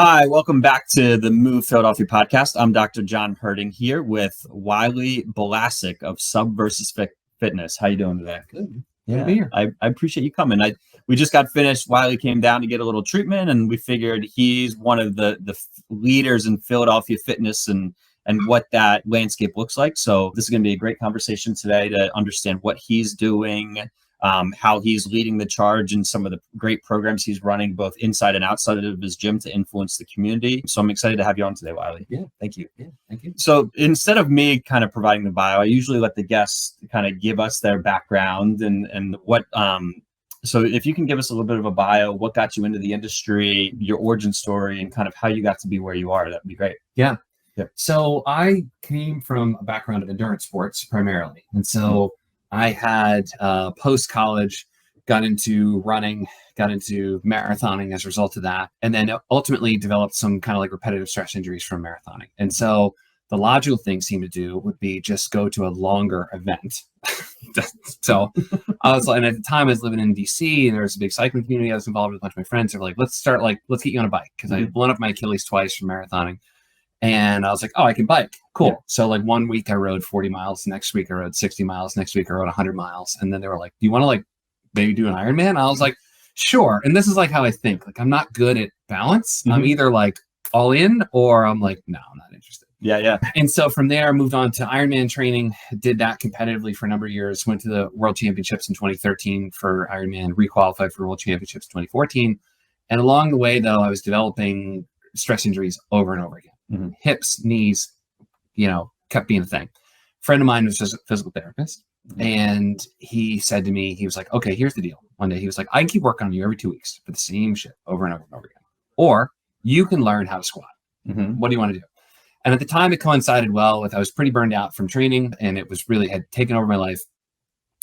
Hi, welcome back to the Move Philadelphia podcast. I'm Dr. John Herding here with Wylie Belasik of Subversus Fitness. How you doing today? Good. Yeah, be here. I appreciate you coming. We just got finished. Wylie came down to get a little treatment, and we figured he's one of the leaders in Philadelphia fitness and what that landscape looks like. So this is going to be a great conversation today to understand what he's doing, how he's leading the charge in some of the great programs he's running both inside and outside of his gym to influence the community. So I'm excited to have you on today, Wylie. Yeah. Thank you. Yeah. Thank you. So instead of me kind of providing the bio, I usually let the guests kind of give us their background and what, so if you can give us a little bit of a bio, what got you into the industry, your origin story, and kind of how you got to be where you are, that'd be great. Yeah. So I came from a background of endurance sports primarily. And so I had post-college, got into running, got into marathoning as a result of that, and then ultimately developed some kind of like repetitive stress injuries from marathoning. And so the logical thing seemed to do would be just go to a longer event. So I was like, and at the time I was living in DC and there was a big cycling community. I was involved with a bunch of my friends. They were like, let's get you on a bike. Cause I had blown up my Achilles twice from marathoning. And I was like, oh, I can bike. Cool. Yeah. So like 1 week I rode 40 miles. Next week I rode 60 miles. Next week I rode 100 miles. And then they were like, do you want to like maybe do an Ironman? I was like, sure. And this is like how I think. Like I'm not good at balance. I'm either like all in or I'm like, no, I'm not interested. Yeah. And so from there, I moved on to Ironman training, did that competitively for a number of years, went to the World Championships in 2013 for Ironman, requalified for World Championships 2014. And along the way, though, I was developing stress injuries over and over again. Hips, knees, kept being a thing. A friend of mine was just a physical therapist. And he said to me, he was like, okay, here's the deal. One day he was like, I can keep working on you every 2 weeks for the same shit over and over and over again. Or you can learn how to squat. What do you want to do? And at the time it coincided well with, I was pretty burned out from training and it was really had taken over my life.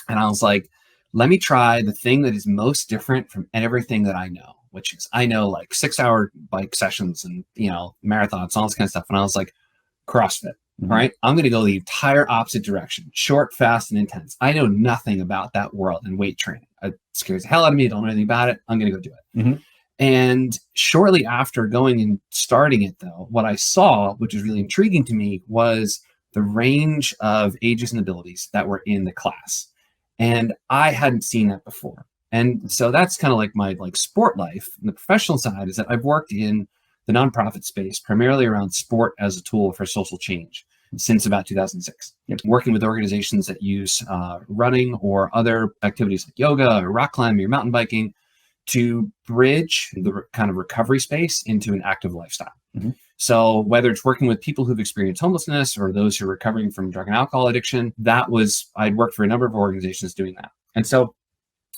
And I was like, let me try the thing that is most different from everything that I know, which is I know like 6-hour bike sessions and, marathons, all this kind of stuff. And I was like, CrossFit, right? I'm going to go the entire opposite direction, short, fast, and intense. I know nothing about that world and weight training. It scares the hell out of me. I don't know anything about it. I'm going to go do it. And shortly after going and starting it, though, what I saw, which was really intriguing to me, was the range of ages and abilities that were in the class. And I hadn't seen that before. And so that's kind of like my sport life. And the professional side is that I've worked in the nonprofit space, primarily around sport as a tool for social change since about 2006. Working with organizations that use running or other activities like yoga or rock climbing or mountain biking to bridge the kind of recovery space into an active lifestyle. So whether it's working with people who've experienced homelessness or those who are recovering from drug and alcohol addiction, I'd worked for a number of organizations doing that. And so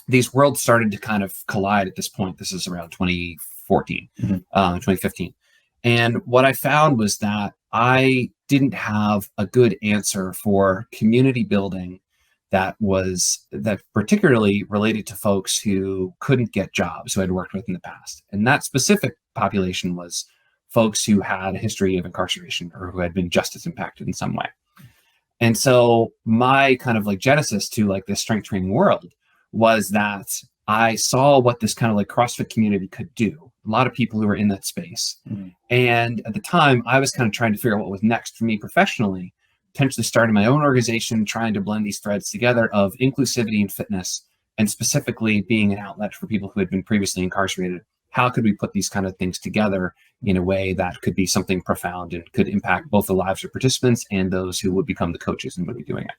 these worlds started to kind of collide at this point. This is around 2015. And what I found was that I didn't have a good answer for community building that particularly related to folks who couldn't get jobs, who I'd worked with in the past. And that specific population was folks who had a history of incarceration or who had been justice impacted in some way. And so my kind of like genesis to like this strength training world was that I saw what this kind of like CrossFit community could do. A lot of people who were in that space. And at the time I was kind of trying to figure out what was next for me professionally, potentially starting my own organization, trying to blend these threads together of inclusivity and fitness, and specifically being an outlet for people who had been previously incarcerated. How could we put these kind of things together in a way that could be something profound and could impact both the lives of participants and those who would become the coaches and would be doing it?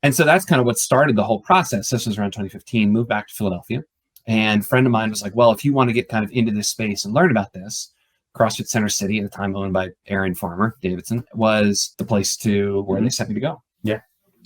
And so that's kind of what started the whole process. This was around 2015, moved back to Philadelphia. And a friend of mine was like, well, if you want to get kind of into this space and learn about this, CrossFit Center City, at the time owned by Aaron Farmer Davidson, was the place where they sent me to go.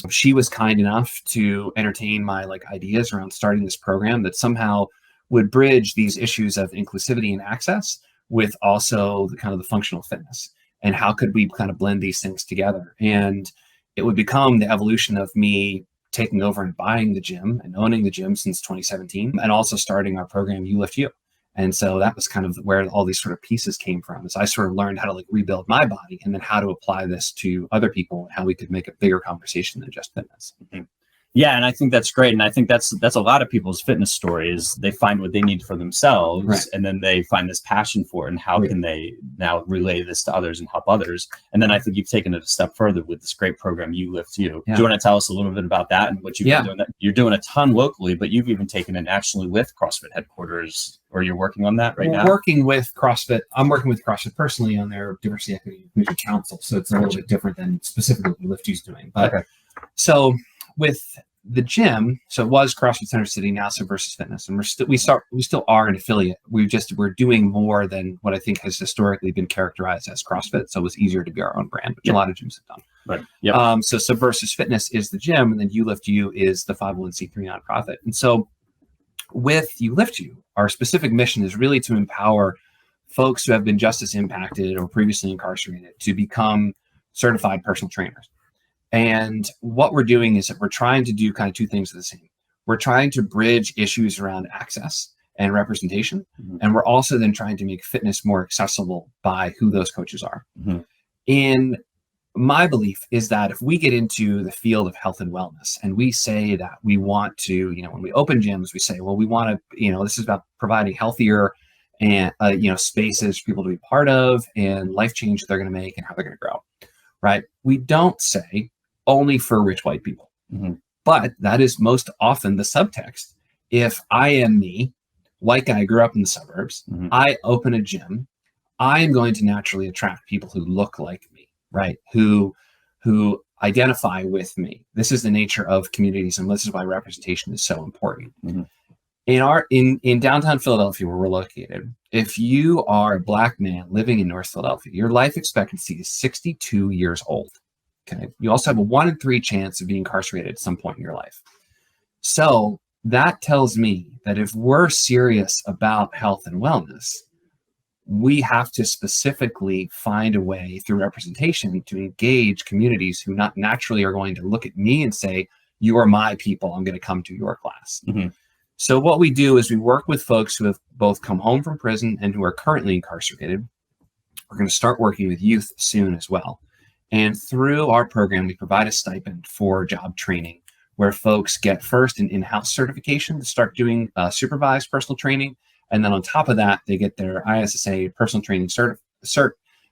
She was kind enough to entertain my ideas around starting this program that somehow would bridge these issues of inclusivity and access with also the kind of the functional fitness. And how could we kind of blend these things together? And it would become the evolution of me taking over and buying the gym and owning the gym since 2017, and also starting our program UliftU. And so that was kind of where all these sort of pieces came from, as I sort of learned how to rebuild my body and then how to apply this to other people and how we could make a bigger conversation than just fitness. Yeah, and I think that's great. And I think that's a lot of people's fitness stories. They find what they need for themselves, Right. and then they find this passion for it. And how can they now relay this to others and help others? And then I think you've taken it a step further with this great program, UliftU. Yeah. Do you want to tell us a little bit about that and what you've been doing? That you're doing a ton locally, but you've even taken it nationally with CrossFit headquarters, or you're working on that now? Working with CrossFit. I'm working with CrossFit personally on their Diversity, Equity, Inclusion Council. So it's a little bit different than specifically what UliftU's doing. But so with the gym, so it was CrossFit Center City, now Subversus Fitness, and we still are an affiliate. We're doing more than what I think has historically been characterized as CrossFit. So it was easier to be our own brand, which a lot of gyms have done. Right. So Subversus Fitness is the gym, and then UliftU is the 501c3 nonprofit. And so with UliftU, our specific mission is really to empower folks who have been justice impacted or previously incarcerated to become certified personal trainers. And what we're doing is that we're trying to do kind of two things at the same. We're trying to bridge issues around access and representation. And we're also then trying to make fitness more accessible by who those coaches are. In my belief is that if we get into the field of health and wellness and we say that we want to, when we open gyms, we say, well, we want to, this is about providing healthier and, spaces for people to be part of and life change that they're going to make and how they're going to grow, right? We don't say only for rich white people, but that is most often the subtext. If I am me, white guy, grew up in the suburbs, I open a gym, I am going to naturally attract people who look like me, right? Who identify with me. This is the nature of communities, and this is why representation is so important. In downtown Philadelphia, where we're located, if you are a Black man living in North Philadelphia, your life expectancy is 62 years old. Okay. You also have a 1 in 3 chance of being incarcerated at some point in your life. So that tells me that if we're serious about health and wellness, we have to specifically find a way through representation to engage communities who not naturally are going to look at me and say, you are my people, I'm going to come to your class. So what we do is we work with folks who have both come home from prison and who are currently incarcerated. We're going to start working with youth soon as well. And through our program, we provide a stipend for job training where folks get first an in-house certification to start doing supervised personal training. And then on top of that, they get their ISSA personal training cert.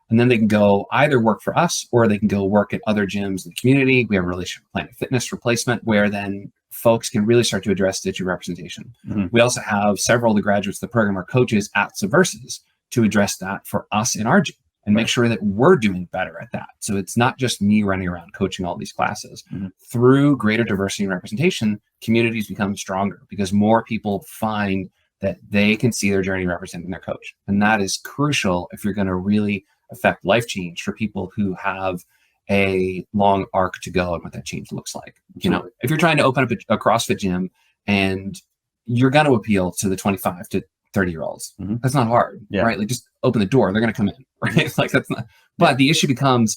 And then they can go either work for us or they can go work at other gyms in the community. We have a relationship with Planet Fitness replacement where then folks can really start to address issue representation. We also have several of the graduates of the program are coaches at Subversus to address that for us in our gym and make sure that we're doing better at that. So it's not just me running around coaching all these classes. Through greater diversity and representation, communities become stronger because more people find that they can see their journey representing their coach. And that is crucial if you're going to really affect life change for people who have a long arc to go and what that change looks like. If you're trying to open up a CrossFit gym and you're going to appeal to the 25 to 30-year-olds, that's not hard, right? Like just open the door, they're going to come in, right? Like that's not, but the issue becomes,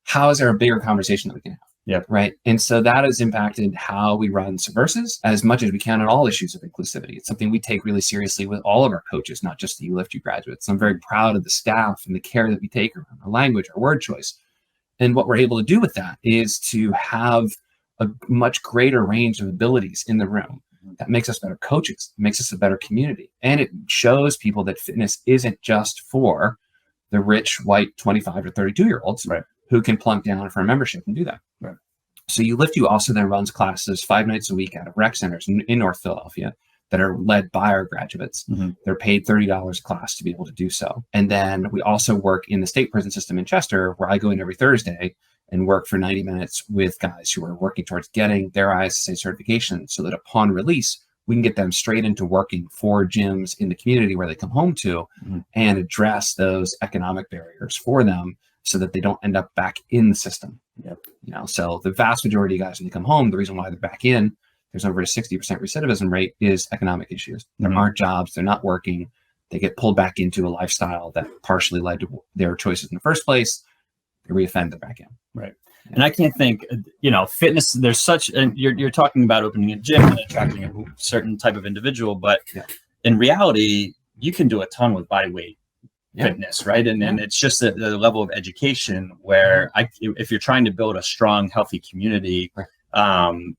how is there a bigger conversation that we can have? Right. And so that has impacted how we run Subversus as much as we can on all issues of inclusivity. It's something we take really seriously with all of our coaches, not just the UliftU graduates. I'm very proud of the staff and the care that we take around our language, our word choice. And what we're able to do with that is to have a much greater range of abilities in the room. That makes us better coaches, makes us a better community. And it shows people that fitness isn't just for the rich, white, 25 to 32-year-olds who can plunk down for a membership and do that. So UliftU also then runs classes 5 nights a week out of rec centers in North Philadelphia that are led by our graduates. They're paid $30 a class to be able to do so. And then we also work in the state prison system in Chester, where I go in every Thursday and work for 90 minutes with guys who are working towards getting their ISSA certification so that upon release, we can get them straight into working for gyms in the community where they come home to and address those economic barriers for them so that they don't end up back in the system. So the vast majority of guys when they come home, the reason why they're back in, there's over a 60% recidivism rate, is economic issues. There aren't jobs, they're not working, they get pulled back into a lifestyle that partially led to their choices in the first place, they reoffend, they're back in. And I can't think, fitness, there's such, and you're talking about opening a gym and attracting a certain type of individual, but in reality, you can do a ton with body weight fitness, right? And it's just the level of education where if you're trying to build a strong, healthy community, on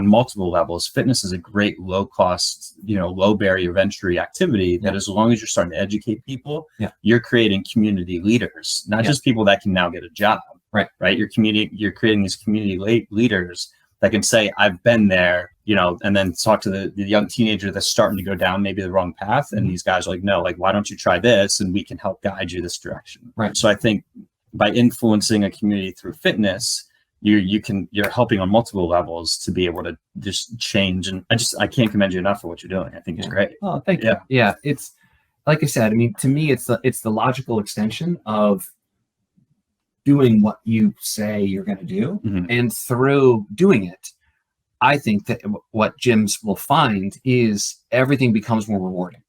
multiple levels. Fitness is a great low cost, low barrier of entry activity that as long as you're starting to educate people, you're creating community leaders, not just people that can now get a job. Right. You're creating these community leaders that can say, I've been there, and then talk to the young teenager that's starting to go down maybe the wrong path. And these guys are like, no, like, why don't you try this? And we can help guide you this direction. Right. So I think by influencing a community through fitness, you're helping on multiple levels to be able to just change. And I can't commend you enough for what you're doing. I think it's great. Oh, thank you. Yeah. It's like I said, I mean, to me, it's the logical extension of doing what you say you're going to do. And through doing it, I think that what gyms will find is everything becomes more rewarding.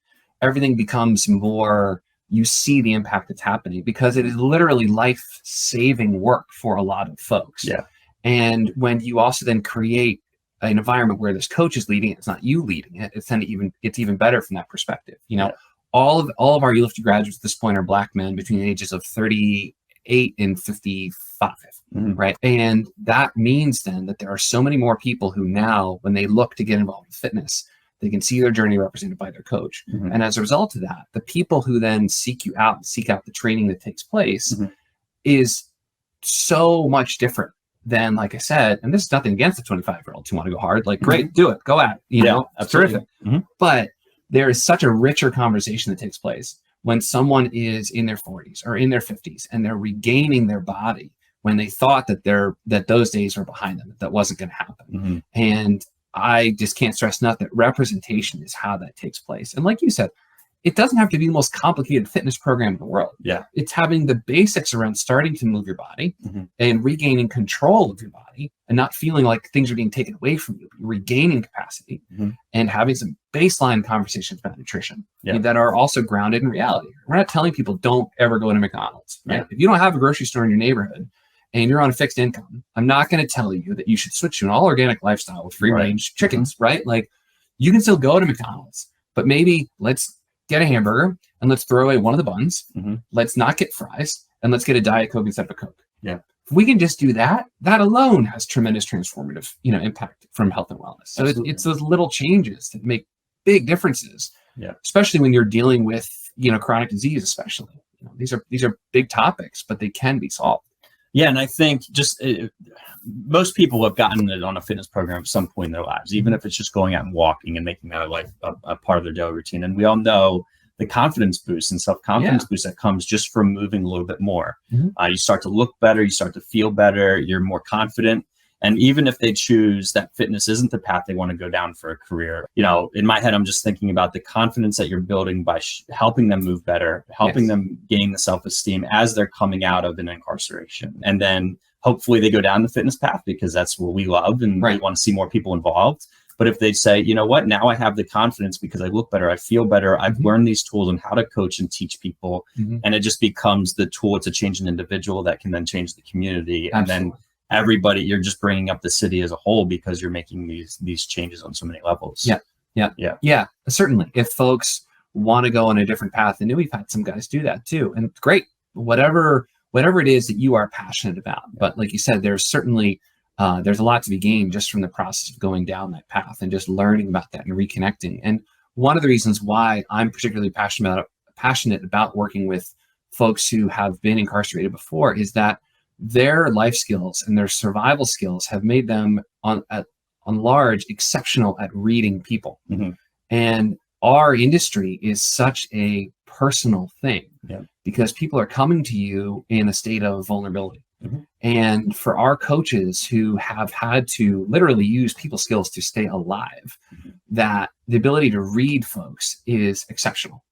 Everything becomes more, you see the impact that's happening because it is literally life-saving work for a lot of folks. Yeah. And when you also then create an environment where this coach is leading it, it's not you leading it, it's even better from that perspective. All of our UliftU graduates at this point are Black men between the ages of 38 and 55. Right. And that means then that there are so many more people who now, when they look to get involved with fitness, they can see their journey represented by their coach. And as a result of that, the people who then seek out the training that takes place is so much different than, like I said, and this is nothing against the 25-year-olds who want to go hard, like, great, do it, go at it, it's terrific. But there is such a richer conversation that takes place when someone is in their 40s or in their 50s and they're regaining their body when they thought that those days were behind them, that wasn't going to happen. And I just can't stress enough that representation is how that takes place. And like you said, it doesn't have to be the most complicated fitness program in the world. Yeah. It's having the basics around starting to move your body and regaining control of your body and not feeling like things are being taken away from you, but regaining capacity and having some baseline conversations about nutrition that are also grounded in reality. We're not telling people don't ever go to McDonald's. Right? If you don't have a grocery store in your neighborhood and you're on a fixed income, I'm not going to tell you that you should switch to an all organic lifestyle with free range chickens, right? Like, you can still go to McDonald's, but maybe let's get a hamburger and let's throw away one of the buns. Let's not get fries and let's get a Diet Coke instead of a Coke. Yeah. If we can just do that, that alone has tremendous transformative, impact from health and wellness. So it's those little changes that make big differences. Yeah. Especially when you're dealing with, chronic disease, especially. These are big topics, but they can be solved. Yeah, and I think just most people have gotten it on a fitness program at some point in their lives, even if it's just going out and walking and making that a part of their daily routine. And we all know the confidence boost and self-confidence boost that comes just from moving a little bit more. You start to look better, you start to feel better, you're more confident. And even if they choose that fitness isn't the path they want to go down for a career, in my head, I'm just thinking about the confidence that you're building by helping them move better, helping them gain the self-esteem as they're coming out of an incarceration. And then hopefully they go down the fitness path because that's what we love and we want to see more people involved. But if they say, you know what, now I have the confidence because I look better, I feel better, I've learned these tools on how to coach and teach people, and it just becomes the tool to change an individual that can then change the community. And then everybody, you're just bringing up the city as a whole because you're making these changes on so many levels. Yeah, certainly. If folks want to go on a different path, and we've had some guys do that too, and great, whatever it is that you are passionate about. But like you said, there's certainly there's a lot to be gained just from the process of going down that path and just learning about that and reconnecting. And one of the reasons why I'm particularly passionate about working with folks who have been incarcerated before is that their life skills and their survival skills have made them on large exceptional at reading people. And our industry is such a personal thing because people are coming to you in a state of vulnerability. And for our coaches who have had to literally use people skills to stay alive, that the ability to read folks is exceptional.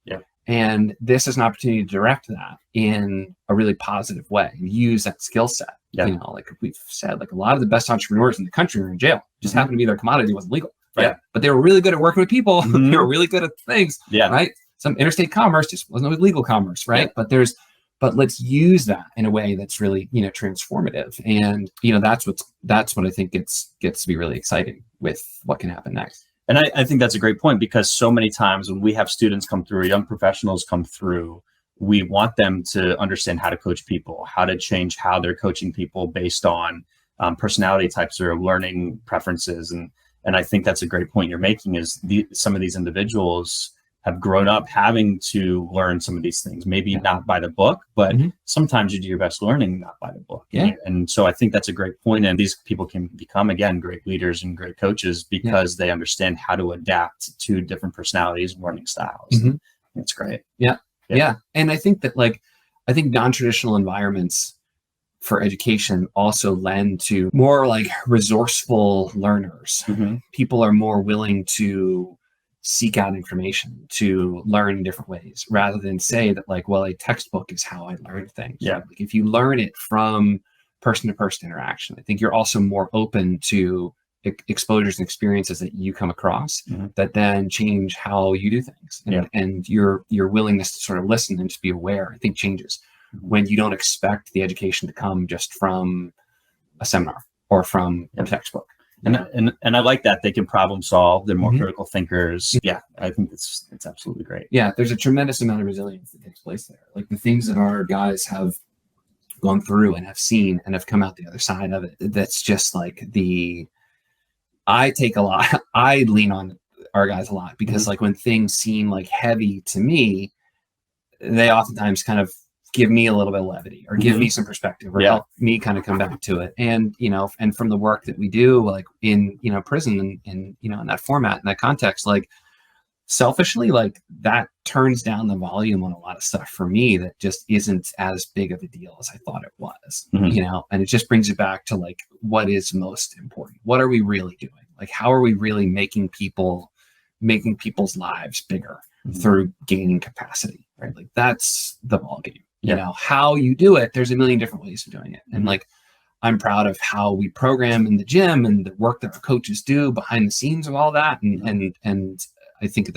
And this is an opportunity to direct that in a really positive way and use that skill set. Like we've said, like a lot of the best entrepreneurs in the country are in jail. Just happened to be their commodity wasn't legal, right? But they were really good at working with people. They were really good at things, right? Some interstate commerce just wasn't legal commerce, right? But let's use that in a way that's really, transformative. And, that's what I think gets to be really exciting with what can happen next. And I think that's a great point because so many times when we have students come through, young professionals come through, we want them to understand how to coach people, how to change how they're coaching people based on personality types or learning preferences. And I think that's a great point you're making, is some of these individuals have grown up having to learn some of these things, maybe not by the book, but sometimes you do your best learning not by the book. And so I think that's a great point. And these people can become, again, great leaders and great coaches because they understand how to adapt to different personalities and learning styles. It's great. Yeah. And I think that non-traditional environments for education also lend to more like resourceful learners. People are more willing to seek out information, to learn in different ways, rather than say that like, well, a textbook is how I learn things. Like if you learn it from person to person interaction, I think you're also more open to exposures and experiences that you come across that then change how you do things. And your willingness to sort of listen and just be aware, I think, changes when you don't expect the education to come just from a seminar or from a textbook. And I like that they can problem solve. They're more critical thinkers. Yeah, I think it's absolutely great. Yeah, there's a tremendous amount of resilience that takes place there. Like the things that our guys have gone through and have seen and have come out the other side of it. That's just like I lean on our guys a lot because like when things seem like heavy to me, they oftentimes kind of give me a little bit of levity or give me some perspective or help me kind of come back to it. And, and from the work that we do, like in, prison and, in that format, in that context, like selfishly, like that turns down the volume on a lot of stuff for me that just isn't as big of a deal as I thought it was, and it just brings it back to like, what is most important? What are we really doing? Like, how are we really making people's lives bigger through gaining capacity, right? Like that's the ballgame. How you do it, there's a million different ways of doing it. And like, I'm proud of how we program in the gym and the work that our coaches do behind the scenes of all that. And I think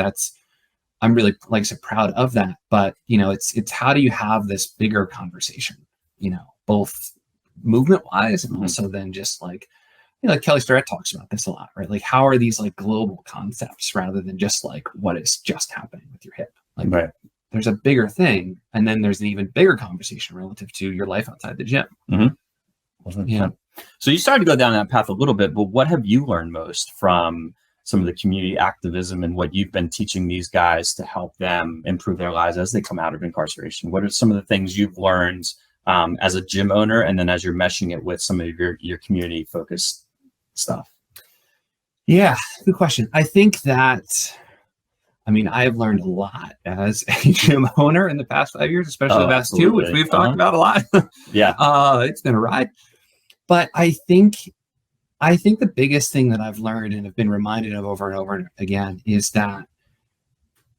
I'm really, like I said, proud of that. But, it's how do you have this bigger conversation, both movement wise and also then just like, like Kelly Starrett talks about this a lot, right? Like, how are these like global concepts rather than just like what is just happening with your hip? Like, there's a bigger thing. And then there's an even bigger conversation relative to your life outside the gym. So you started to go down that path a little bit, but what have you learned most from some of the community activism and what you've been teaching these guys to help them improve their lives as they come out of incarceration? What are some of the things you've learned as a gym owner, and then as you're meshing it with some of your community focused stuff? Yeah, good question. I think that, I've learned a lot as a gym owner in the past 5 years, especially the past 2, which we've talked about a lot. It's been a ride. But I think the biggest thing that I've learned and have been reminded of over and over again is that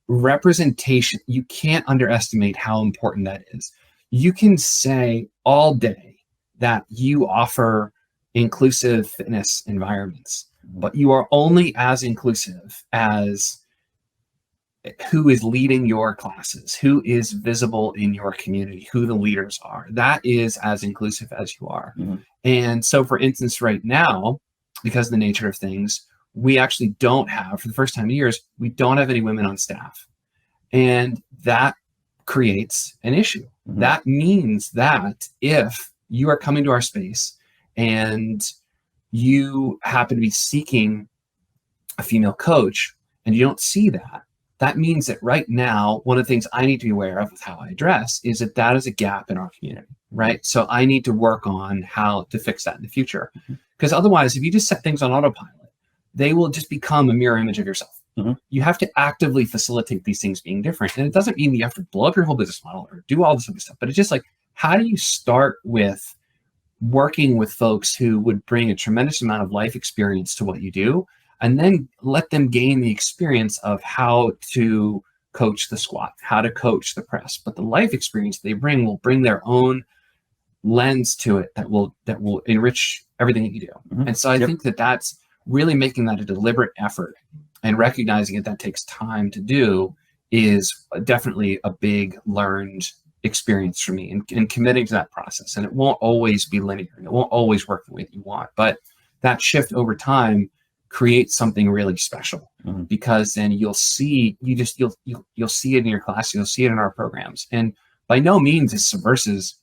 representation, you can't underestimate how important that is. You can say all day that you offer inclusive fitness environments, but you are only as inclusive as who is leading your classes, who is visible in your community, who the leaders are. That is as inclusive as you are. And so, for instance, right now, because of the nature of things, we actually don't have, for the first time in years, we don't have any women on staff. And that creates an issue. That means that if you are coming to our space and you happen to be seeking a female coach and you don't see that, that means that right now, one of the things I need to be aware of with how I dress is that is a gap in our community, right? So I need to work on how to fix that in the future. Because otherwise, if you just set things on autopilot, they will just become a mirror image of yourself. You have to actively facilitate these things being different. And it doesn't mean you have to blow up your whole business model or do all this other stuff, but it's just like, how do you start with working with folks who would bring a tremendous amount of life experience to what you do, and then let them gain the experience of how to coach the squat, how to coach the press. But the life experience they bring will bring their own lens to it that will enrich everything that you do. And so I think that's really making that a deliberate effort and recognizing that takes time to do is definitely a big learned experience for me, and committing to that process. And it won't always be linear and it won't always work the way that you want, but that shift over time creates something really special, because then you'll see it in your class, you'll see it in our programs. And by no means is Subversus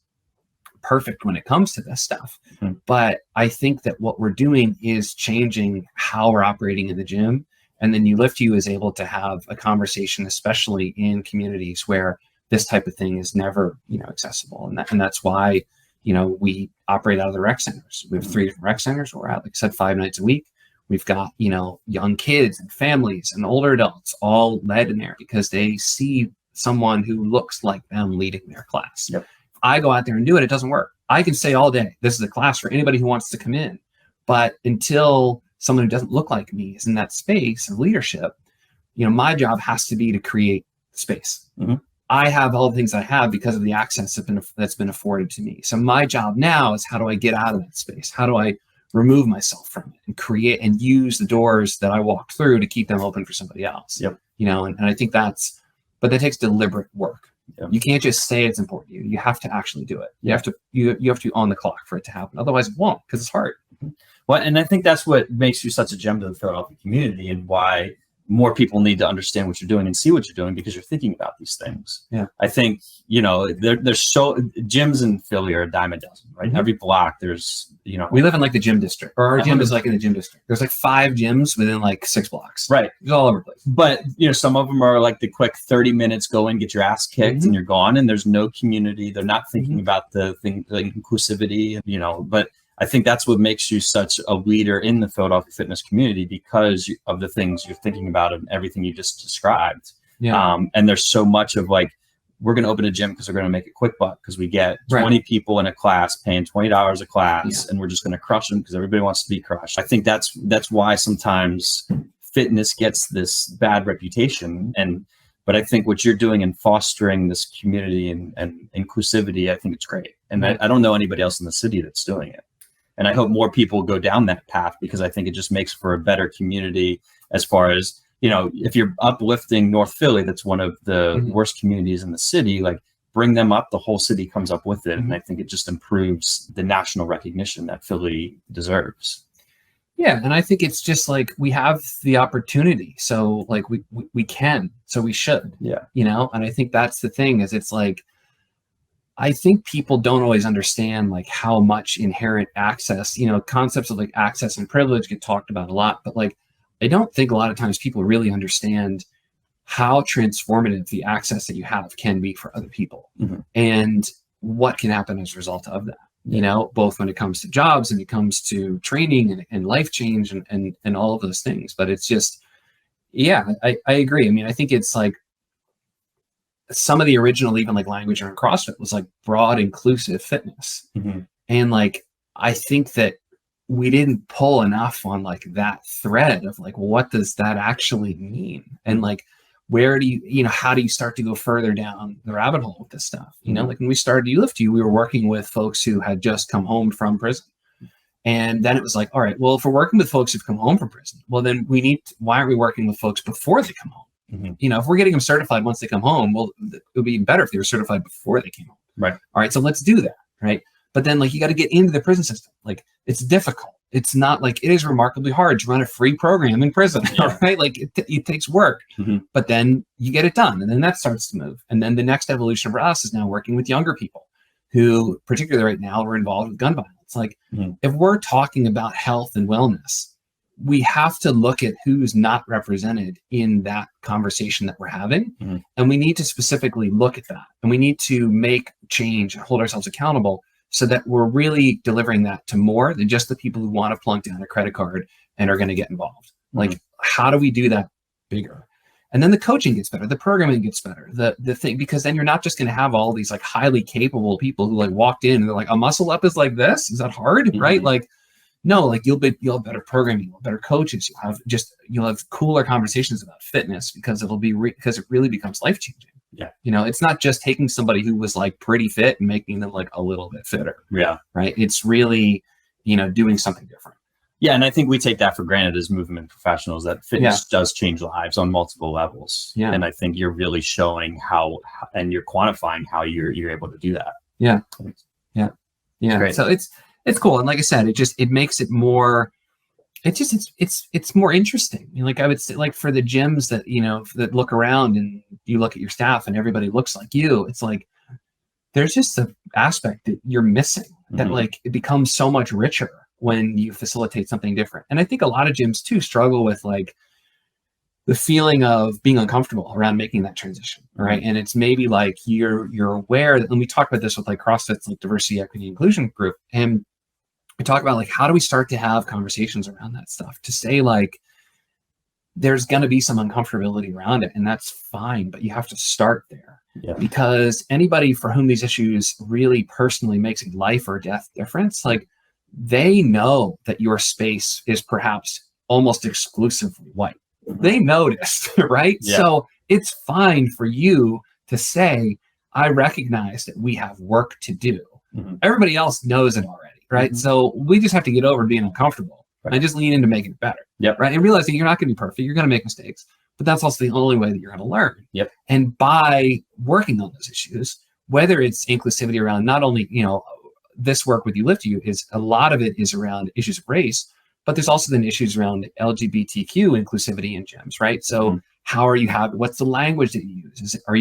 perfect when it comes to this stuff. Mhm. But I think that what we're doing is changing how we're operating in the gym. And then UliftU is able to have a conversation, especially in communities where this type of thing is never, accessible. And that's why, we operate out of the rec centers. We have 3 different rec centers. We're at, like I said, 5 nights a week. We've got, young kids and families and older adults all led in there because they see someone who looks like them leading their class. Yep. If I go out there and do it, it doesn't work. I can say all day, this is a class for anybody who wants to come in. But until someone who doesn't look like me is in that space of leadership, my job has to be to create space. Mm-hmm. I have all the things I have because of the access that's been afforded to me. So my job now is, how do I get out of that space? How do I remove myself from it and create and use the doors that I walked through to keep them open for somebody else? Yep. And I think but that takes deliberate work. Yep. You can't just say it's important to you. You have to actually do it. You have to be on the clock for it to happen. Otherwise it won't, because it's hard. Well, and I think that's what makes you such a gem to the Philadelphia community, and why more people need to understand what you're doing and see what you're doing, because you're thinking about these things. Yeah. I think, there's gyms in Philly are a dime a dozen, right? Mm-hmm. Every block there's, we live in like the gym district, or our gym is like in the gym district. There's like 5 gyms within like 6 blocks. Right. It's all over the place. But, some of them are like the quick 30 minutes, go and get your ass kicked, Mm-hmm. and you're gone, and there's no community. They're not thinking Mm-hmm. about the thing, like inclusivity, but I think that's what makes you such a leader in the Philadelphia fitness community, because of the things you're thinking about and everything you just described. Yeah. And there's so much of like, we're going to open a gym because we're going to make it quick buck, because we get 20 people in a class paying $20 a class, and we're just going to crush them because everybody wants to be crushed. I think that's why sometimes fitness gets this bad reputation. But I think what you're doing in fostering this community and inclusivity, I think it's great. And I don't know anybody else in the city that's doing it. And I hope more people go down that path, because I think it just makes for a better community, as far as, if you're uplifting North Philly, that's one of the Mm-hmm. worst communities in the city, like bring them up, the whole city comes up with it. Mm-hmm. And I think it just improves the national recognition that Philly deserves. Yeah. And I think it's just like, we have the opportunity. So like we can, so we should, Yeah. and I think that's the thing, is it's like, I think people don't always understand like how much inherent access, concepts of like access and privilege get talked about a lot, but like, I don't think a lot of times people really understand how transformative the access that you have can be for other people, Mm-hmm. and what can happen as a result of that, both when it comes to jobs and it comes to training and life change and all of those things. But it's just, I agree. I mean, I think it's like, some of the original even like language around CrossFit was like broad inclusive fitness. Mm-hmm. And like, I think that we didn't pull enough on like that thread of like, what does that actually mean? And like, where do you, how do you start to go further down the rabbit hole with this stuff? Like when we started UliftU, we were working with folks who had just come home from prison. And then it was like, all right, well, if we're working with folks who've come home from prison, well, then why aren't we working with folks before they come home? Mm-hmm. If we're getting them certified once they come home, well, it would be better if they were certified before they came home. Right. All right. So let's do that. Right. But then like, you got to get into the prison system. Like, it's difficult. It's not like, it is remarkably hard to run a free program in prison. Yeah. Right. Like it takes work, Mm-hmm. but then you get it done, and then that starts to move. And then the next evolution for us is now working with younger people who, particularly right now, are involved with gun violence. Like, Mm-hmm. if we're talking about health and wellness, we have to look at who's not represented in that conversation that we're having. Mm-hmm. And we need to specifically look at that. And we need to make change and hold ourselves accountable, so that we're really delivering that to more than just the people who want to plunk down a credit card and are going to get involved. Mm-hmm. Like, how do we do that bigger? And then the coaching gets better, the programming gets better, the thing, because then you're not just going to have all these like highly capable people who like walked in and they're like, a muscle up is like this. Is that hard? Mm-hmm. Right? Like, no, like you'll have better programming, you'll have better coaches, you'll have cooler conversations about fitness, because because it really becomes life changing. Yeah. It's not just taking somebody who was like pretty fit and making them like a little bit fitter. Yeah. Right. It's really, doing something different. Yeah. And I think we take that for granted as movement professionals, that fitness does change lives on multiple levels. Yeah. And I think you're really showing how, and you're quantifying how you're able to do that. Yeah. Yeah. Yeah. Great. So it's cool. And like I said, it makes it more, it's more interesting. Like I would say, like for the gyms that, that look around and you look at your staff and everybody looks like you, it's like, there's just an aspect that you're missing that like it becomes so much richer when you facilitate something different. And I think a lot of gyms too struggle with like the feeling of being uncomfortable around making that transition, right? And it's maybe like you're aware that, and we talk about this with like CrossFit's like diversity, equity, inclusion group, and we talk about like how do we start to have conversations around that stuff to say like there's going to be some uncomfortability around it, and that's fine, but you have to start there. Because anybody for whom these issues really personally makes a life or death difference, like they know that your space is perhaps almost exclusively white. They noticed, right? So it's fine for you to say, I recognize that we have work to do. Everybody else knows it already, right? So we just have to get over being uncomfortable and just lean into making it better, right? And realizing you're not going to be perfect, you're going to make mistakes, but that's also the only way that you're going to learn. And by working on those issues, whether it's inclusivity around not only, you know, this work with UliftU is a lot of it is around issues of race, but there's also then issues around LGBTQ inclusivity in gyms, right? So how are you what's the language that you use? Are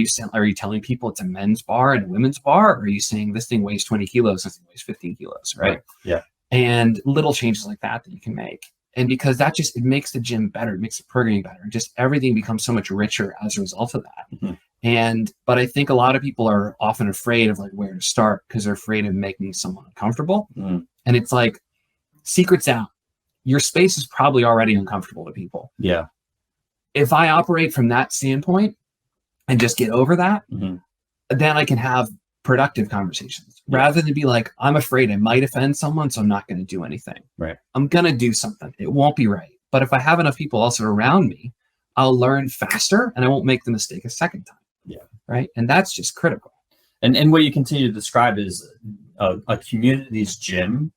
you telling people it's a men's bar and a women's bar? Or are you saying this thing weighs 20 kilos, this thing weighs 15 kilos, right? And little changes like that you can make. And because that just, it makes the gym better, it makes the programming better, just everything becomes so much richer as a result of that. But I think a lot of people are often afraid of like where to start because they're afraid of making someone uncomfortable. And it's like, secret's out. Your space is probably already uncomfortable to people. If I operate from that standpoint and just get over that, then I can have productive conversations rather than be like, I'm afraid I might offend someone, so I'm not going to do anything. I'm going to do something. It won't be right. But if I have enough people also around me, I'll learn faster and I won't make the mistake a second time. Right. And that's just critical. And what you continue to describe is a community's gym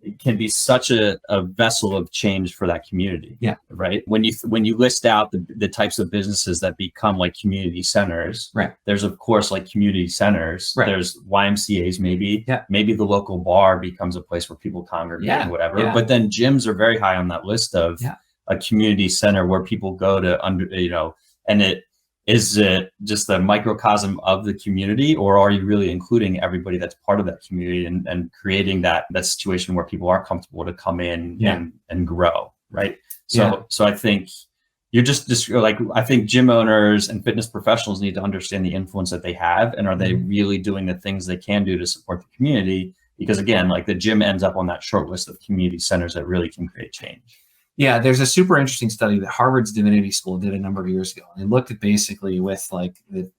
it can be such a vessel of change for that community. Right. When you list out the types of businesses that become like community centers, there's of course like community centers, there's YMCAs, maybe the local bar becomes a place where people congregate, whatever. But then gyms are very high on that list of a community center where people go to and is it just a microcosm of the community, or are you really including everybody that's part of that community and creating that situation where people are comfortable to come in and grow, right? So I think you're just like, I think gym owners and fitness professionals need to understand the influence that they have, and are they really doing the things they can do to support the community? Because again, like the gym ends up on that short list of community centers that really can create change. Yeah, there's a super interesting study that Harvard's Divinity School did a number of years ago. And they looked at basically with like the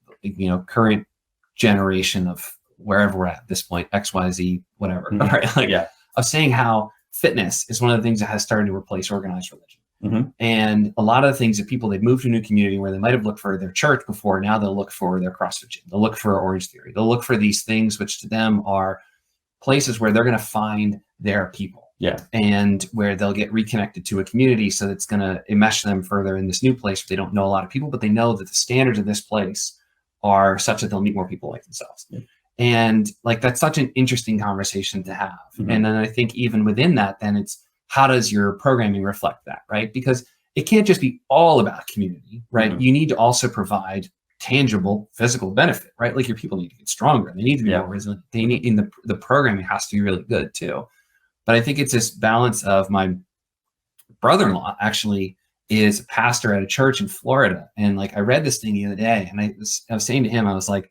current generation of wherever we're at this point, XYZ, whatever, right? Of saying how fitness is one of the things that has started to replace organized religion. And a lot of the things that people, they've moved to a new community where they might have looked for their church before, now they'll look for their CrossFit gym. They'll look for Orange Theory. They'll look for these things which to them are places where they're going to find their people. And where they'll get reconnected to a community, so that's going to enmesh them further in this new place where they don't know a lot of people, but they know that the standards of this place are such that they'll meet more people like themselves. And like, that's such an interesting conversation to have. And then I think even within that, then it's how does your programming reflect that, right? Because it can't just be all about community, right? You need to also provide tangible physical benefit, right? Like your people need to get stronger. They need to be more resilient. They need, in the programming has to be really good too. But I think it's this balance of, my brother-in-law actually is a pastor at a church in Florida. And like, I read this thing the other day and I was saying to him, I was like,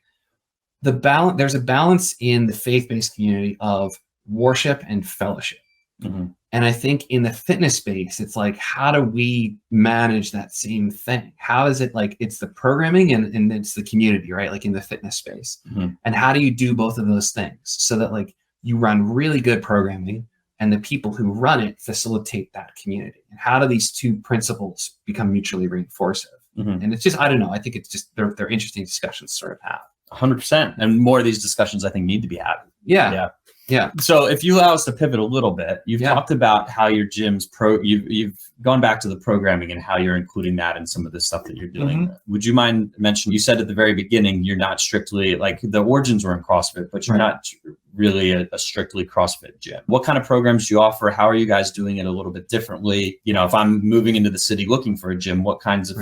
there's a balance in the faith-based community of worship and fellowship. And I think in the fitness space, it's like, how do we manage that same thing? How is it like, it's the programming and it's the community, right? Like in the fitness space. And how do you do both of those things so that like you run really good programming and the people who run it facilitate that community? And how do these two principles become mutually reinforcing? And it's just, I don't know. I think it's just, they're interesting discussions to sort of have. 100%. And more of these discussions I think need to be had. Yeah. So if you allow us to pivot a little bit, you've talked about how your gym's you've gone back to the programming and how you're including that in some of the stuff that you're doing. Would you mind mentioning, you said at the very beginning, you're not strictly, like the origins were in CrossFit, but you're not really a strictly CrossFit gym. What kind of programs do you offer? How are you guys doing it a little bit differently? You know, if I'm moving into the city looking for a gym, what kinds of,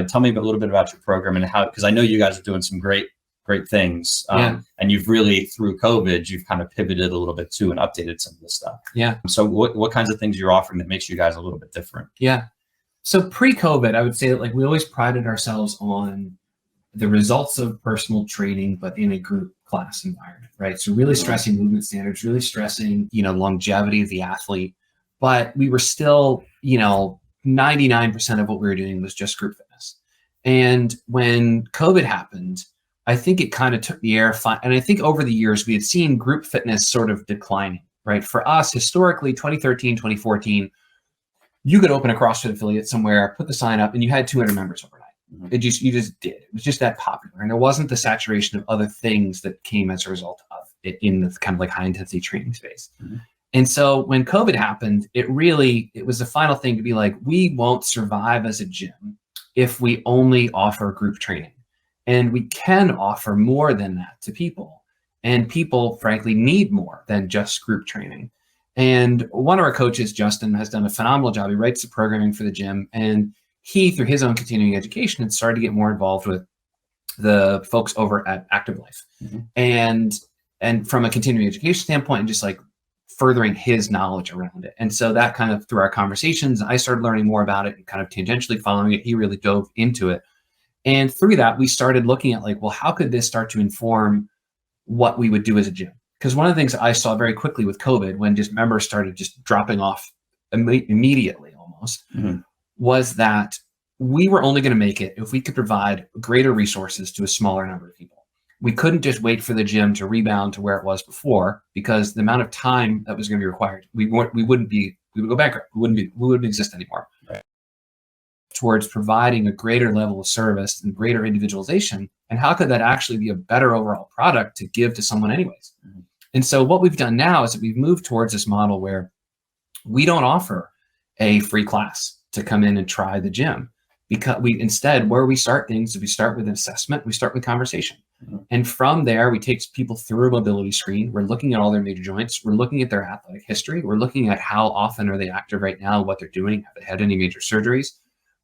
tell me a little bit about your program and how, because I know you guys are doing some great great things. Yeah. And you've really, through COVID, you've kind of pivoted a little bit too and updated some of this stuff. Yeah. So what kinds of things you're offering that makes you guys a little bit different? Yeah. So pre-COVID, I would say that like we always prided ourselves on the results of personal training, but in a group class environment, right? So really stressing movement standards, really stressing, longevity of the athlete. But we were still, 99% of what we were doing was just group fitness. And when COVID happened, I think it kind of took the air. And I think over the years, we had seen group fitness sort of declining, right? For us, historically, 2013, 2014, you could open a CrossFit affiliate somewhere, put the sign up, and you had 200 members overnight. You just did. It was just that popular. And there wasn't the saturation of other things that came as a result of it in the kind of like high intensity training space. And so when COVID happened, it was the final thing to be like, we won't survive as a gym if we only offer group training. And we can offer more than that to people. And people, frankly, need more than just group training. And one of our coaches, Justin, has done a phenomenal job. He writes the programming for the gym, and he, through his own continuing education, had started to get more involved with the folks over at Active Life. And from a continuing education standpoint, and just like furthering his knowledge around it. And so that kind of, through our conversations, I started learning more about it and kind of tangentially following it. He really dove into it. And through that, we started looking at like, well, how could this start to inform what we would do as a gym? Because one of the things I saw very quickly with COVID, when just members started just dropping off immediately almost, was that we were only going to make it if we could provide greater resources to a smaller number of people. We couldn't just wait for the gym to rebound to where it was before, because the amount of time that was going to be required, we would go bankrupt. We wouldn't exist anymore. Right. Towards providing a greater level of service and greater individualization. And how could that actually be a better overall product to give to someone anyways? And so what we've done now is that we've moved towards this model where we don't offer a free class to come in and try the gym, because where we start things is we start with an assessment, we start with conversation. And from there, we take people through a mobility screen. We're looking at all their major joints. We're looking at their athletic history. We're looking at how often are they active right now, what they're doing, have they had any major surgeries.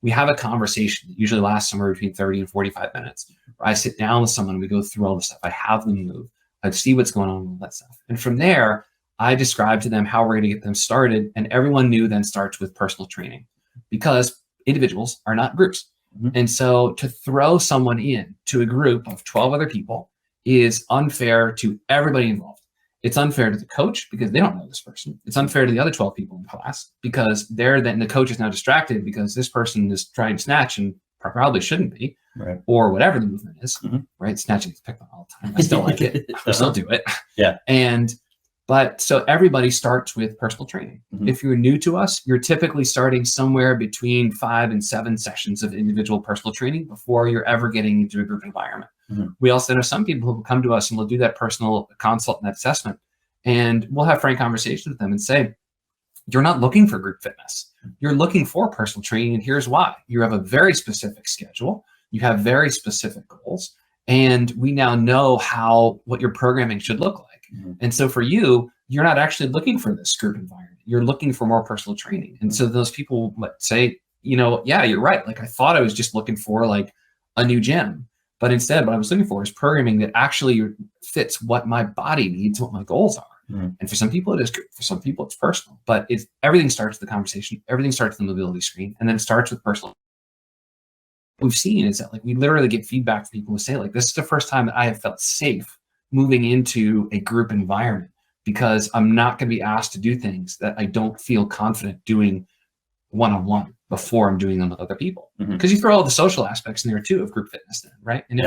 We have a conversation that usually lasts somewhere between 30 and 45 minutes. Where I sit down with someone, we go through all the stuff. I have them move. I see what's going on with all that stuff. And from there, I describe to them how we're going to get them started. And everyone new then starts with personal training, because individuals are not groups. And so to throw someone in to a group of 12 other people is unfair to everybody involved. It's unfair to the coach because they don't know this person. It's unfair to the other 12 people in class because the coach is now distracted because this person is trying to snatch and probably shouldn't be, right? Or whatever the movement is, right? Snatching is picked on all the time. I still like it. I still do it. Yeah. But so everybody starts with personal training. If you're new to us, you're typically starting somewhere between 5 and 7 sessions of individual personal training before you're ever getting into a group environment. We also know some people who will come to us and we'll do that personal consult and that assessment. And we'll have frank conversations with them and say, you're not looking for group fitness. You're looking for personal training. And here's why. You have a very specific schedule. You have very specific goals. And we now know what your programming should look like. And so for you, you're not actually looking for this group environment. You're looking for more personal training. And so those people might say, yeah, you're right. Like I thought I was just looking for like a new gym, but instead what I was looking for is programming that actually fits what my body needs, what my goals are. And for some people it is group, for some people it's personal, but everything starts with the conversation. Everything starts with the mobility screen, and then it starts with personal. What we've seen is that like we literally get feedback from people who say like, this is the first time that I have felt safe moving into a group environment, because I'm not going to be asked to do things that I don't feel confident doing one-on-one before I'm doing them with other people. Because you throw all the social aspects in there too of group fitness then, right? And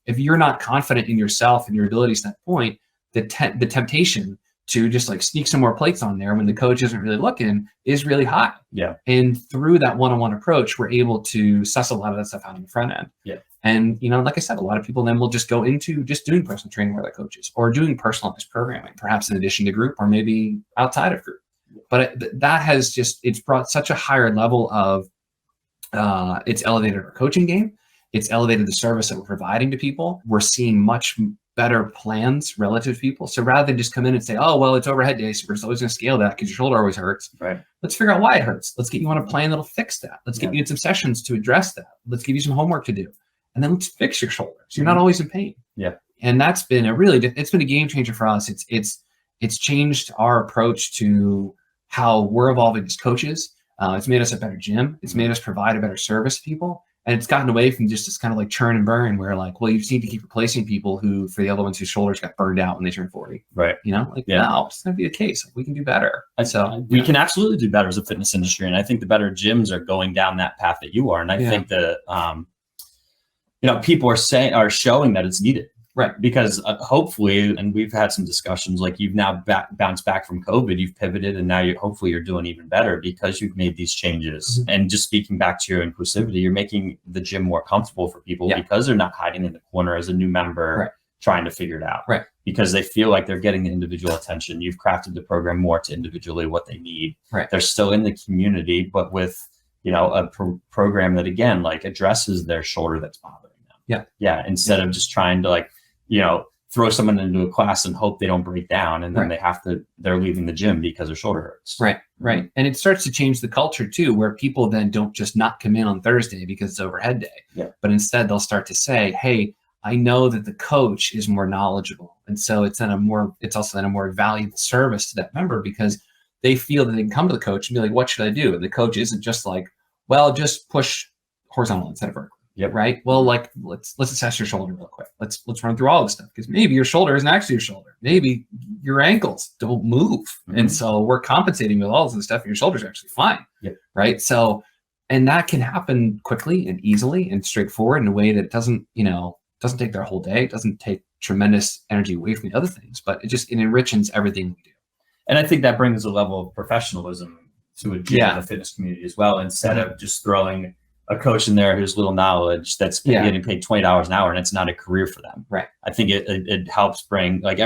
if you're not confident in yourself and your abilities at that point, the temptation to just like sneak some more plates on there when the coach isn't really looking is really high. Yeah. And through that one-on-one approach, we're able to suss a lot of that stuff out on the front end. Yeah. And, like I said, a lot of people then will just go into just doing personal training with their coaches or doing personalized programming, perhaps in addition to group or maybe outside of group. But it's brought such a higher level of, it's elevated our coaching game. It's elevated the service that we're providing to people. We're seeing much better plans relative to people. So rather than just come in and say, oh, well, it's overhead day, so we're just always going to scale that because your shoulder always hurts. Right. Let's figure out why it hurts. Let's get you on a plan that'll fix that. Let's get you in some sessions to address that. Let's give you some homework to do. and then let's fix your shoulders. You're not always in pain. Yeah. And that's been it's been a game changer for us. It's changed our approach to how we're evolving as coaches. It's made us a better gym. It's made us provide a better service to people. And it's gotten away from just this kind of like churn and burn where like, well, you just need to keep replacing people who, for the other ones whose shoulders got burned out when they turned 40. Right. You know, like, no, it's going to be the case. Like, we can do better. So we can absolutely do better as a fitness industry. And I think the better gyms are going down that path that you are. And I think that, people are showing that it's needed. Right. Because hopefully, and we've had some discussions, like you've now bounced back from COVID, you've pivoted, and now hopefully you're doing even better because you've made these changes. Mm-hmm. And just speaking back to your inclusivity, you're making the gym more comfortable for people because they're not hiding in the corner as a new member trying to figure it out. Right. Because they feel like they're getting the individual attention. You've crafted the program more to individually what they need. Right. They're still in the community, but with, a program that, again, like addresses their shoulder that's bothering them. Yeah. Yeah. Instead of just trying to throw someone into a class and hope they don't break down. And then they're leaving the gym because their shoulder hurts. Right. Right. And it starts to change the culture too, where people then don't just not come in on Thursday because it's overhead day, but instead they'll start to say, hey, I know that the coach is more knowledgeable. And so it's also then a more valuable service to that member because they feel that they can come to the coach and be like, what should I do? And the coach isn't just like, well, just push horizontal instead of vertical. Yep. Right. Well, like let's assess your shoulder real quick. Let's run through all this stuff because maybe your shoulder isn't actually your shoulder. Maybe your ankles don't move, and so we're compensating with all of this stuff. And your shoulder's actually fine. Yep. Right. So, and that can happen quickly and easily and straightforward in a way that doesn't take their whole day. It doesn't take tremendous energy away from the other things, but it enriches everything we do. And I think that brings a level of professionalism to a gym in the fitness community as well, instead of just throwing a coach in there who's little knowledge that's getting paid $20 an hour and it's not a career for them. Right. I think it helps bring like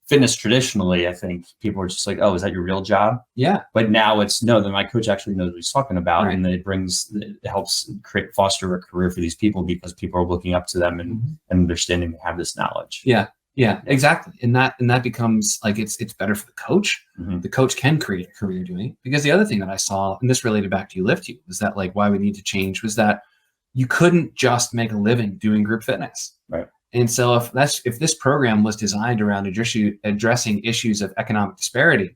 fitness traditionally. I think people are just like, oh, is that your real job? Yeah. But now it's no, then my coach actually knows what he's talking about. And it helps foster a career for these people because people are looking up to them and understanding they have this knowledge. Yeah. Yeah, exactly. And that becomes like, it's better for the coach. Mm-hmm. The coach can create a career doing it. Because the other thing that I saw, and this related back to UliftU, was that like why we need to change was that you couldn't just make a living doing group fitness. Right. And so if this program was designed around addressing issues of economic disparity,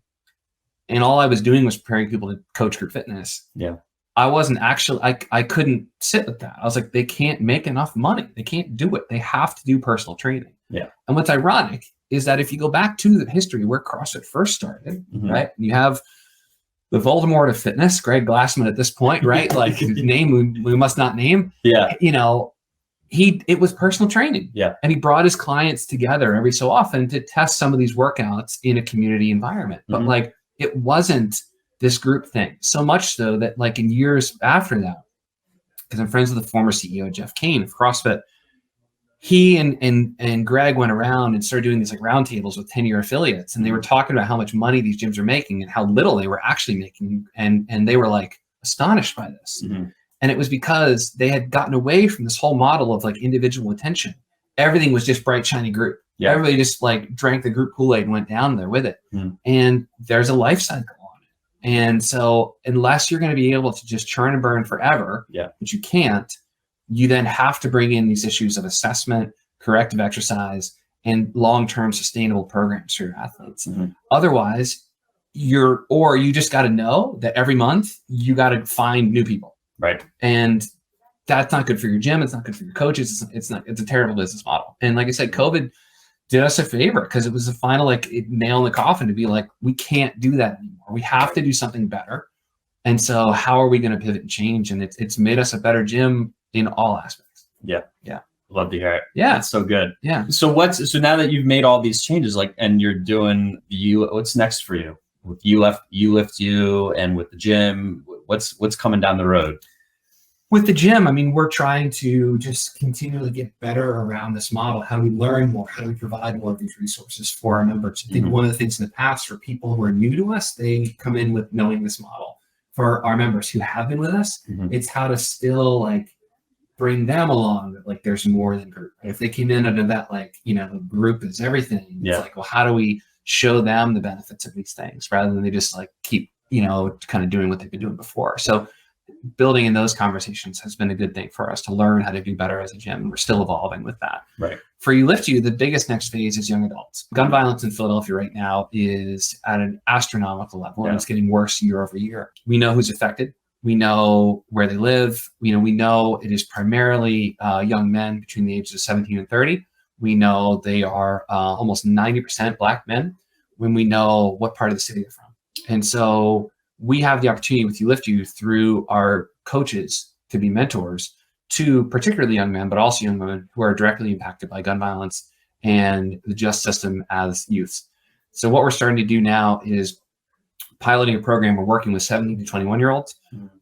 and all I was doing was preparing people to coach group fitness. Yeah. I wasn't actually, I couldn't sit with that. I was like, they can't make enough money. They can't do it. They have to do personal training. Yeah. And what's ironic is that if you go back to the history where CrossFit first started, right? And you have the Voldemort of fitness, Greg Glassman at this point, right? Like name we must not name. Yeah. It was personal training. Yeah. And he brought his clients together every so often to test some of these workouts in a community environment. But like, it wasn't this group thing. So much so that like in years after that, because I'm friends with the former CEO, Jeff Kane of CrossFit, he and Greg went around and started doing these like roundtables with 10-year affiliates. And they were talking about how much money these gyms are making and how little they were actually making. And they were like astonished by this. Mm-hmm. And it was because they had gotten away from this whole model of like individual attention. Everything was just bright, shiny group. Yeah. Everybody just like drank the group Kool-Aid and went down there with it. Mm-hmm. And there's a life cycle on it. And so unless you're going to be able to just churn and burn forever, which you can't, you then have to bring in these issues of assessment, corrective exercise, and long-term sustainable programs for your athletes. Mm-hmm. Otherwise, you just got to know that every month you got to find new people. Right. And that's not good for your gym. It's not good for your coaches. It's a terrible business model. And like I said, COVID did us a favor because it was the final nail in the coffin to be like, we can't do that anymore. We have to do something better. And so how are we going to pivot and change? And it's made us a better gym in all aspects. Yeah. Yeah. Love to hear it. Yeah. It's so good. Yeah. So now that you've made all these changes, and you're doing what's next for you with UliftU and with the gym? What's coming down the road? With the gym, I mean, we're trying to just continually get better around this model. How do we learn more? How do we provide more of these resources for our members? I think one of the things in the past for people who are new to us, they come in with knowing this model. For our members who have been with us, it's how to still bring them along, that there's more than group. If they came in under that the group is everything, it's well, how do we show them the benefits of these things rather than they just keep kind of doing what they've been doing before. So building in those conversations has been a good thing for us to learn how to do better as a gym. We're still evolving with that. Right. For UliftU, the biggest next phase is young adults. Gun violence in Philadelphia right now is at an astronomical level, and it's getting worse year over year. We know who's affected. We know where they live. We know it is primarily young men between the ages of 17 and 30. We know they are almost 90% Black men when we know what part of the city they're from. And so we have the opportunity with UliftU through our coaches to be mentors to particularly young men, but also young women who are directly impacted by gun violence and the justice system as youths. So what we're starting to do now is piloting a program. We're working with 17 to 21-year-olds.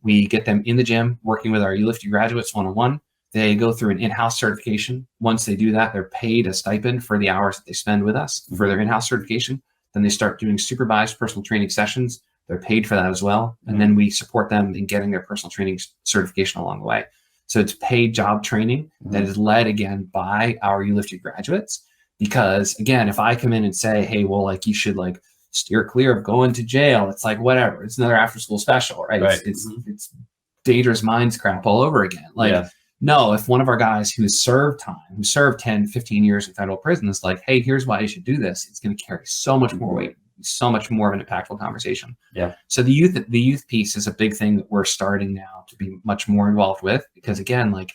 We get them in the gym, working with our UliftU graduates one-on-one. They go through an in-house certification. Once they do that, they're paid a stipend for the hours that they spend with us for their in-house certification. Then they start doing supervised personal training sessions. They're paid for that as well. And then we support them in getting their personal training certification along the way. So it's paid job training that is led again by our UliftU graduates. Because again, if I come in and say, hey, well, like you should like steer clear of going to jail, it's like, whatever, it's another after school special, right? It's dangerous minds crap all over again. Like, no, if one of our guys who served time, who served 10, 15 years in federal prison is like, hey, here's why you should do this, it's going to carry so much more weight, so much more of an impactful conversation. Yeah. So the youth piece is a big thing that we're starting now to be much more involved with, because again, like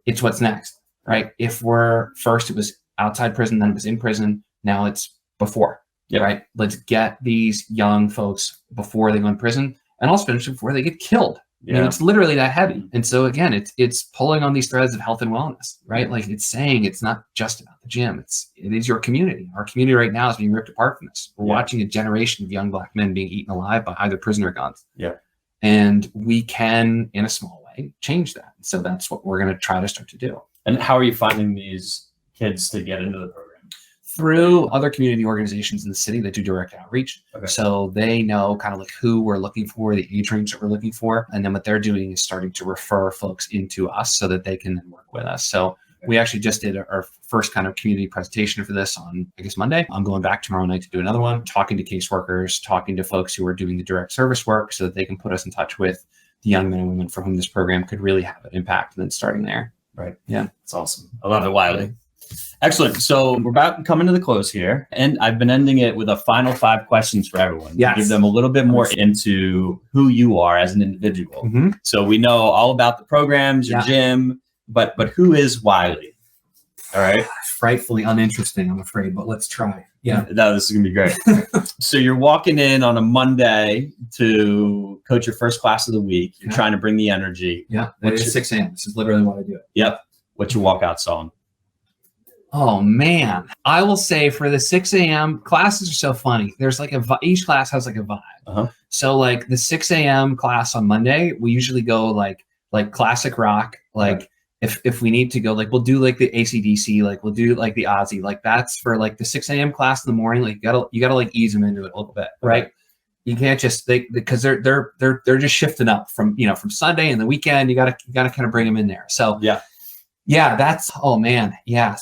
it's what's next, right? If we're first, it was outside prison, then it was in prison. Now it's before, right? Let's get these young folks before they go in prison, and also finish before they get killed. You know, it's literally that heavy. And so again, it's pulling on these threads of health and wellness, right? Like it's saying it's not just about the gym. It is your community. Our community right now is being ripped apart from this. We're watching a generation of young Black men being eaten alive by either prison or guns. Yeah. And we can, in a small way, change that. So that's what we're going to try to start to do. And how are you finding these kids to get into the program? Through other community organizations in the city that do direct outreach. So they know kind of like who we're looking for, the age range that we're looking for. And then what they're doing is starting to refer folks into us so that they can then work with us. So we actually just did our first kind of community presentation for this on, I guess, Monday. I'm going back tomorrow night to do another one, talking to caseworkers, talking to folks who are doing the direct service work so that they can put us in touch with the young men and women for whom this program could really have an impact, and then starting there. Right. Yeah. It's awesome. I love it, Wylie. Excellent. So we're about to come into the close here, and I've been ending it with a final 5 questions for everyone. Yes. Give them a little bit more into who you are as an individual. So we know all about the programs, your gym, but who is Wylie? All right. Frightfully uninteresting, I'm afraid, but let's try. Yeah. No, this is gonna be great. So you're walking in on a Monday to coach your first class of the week. You're trying to bring the energy. Yeah. It's 6 a.m. This is literally why I do it. Yep. What's your walkout song? Oh man, I will say for the 6 a.m. classes are so funny. There's like each class has like a vibe. So like the 6 a.m. class on Monday, we usually go like classic rock. Like if we need to go, like we'll do like the AC/DC, like we'll do like the Ozzy. Like that's for like the 6 a.m. class in the morning. Like you gotta like ease them into it a little bit, right? You can't just because they're just shifting up from from Sunday and the weekend. You gotta kind of bring them in there. So yeah, that's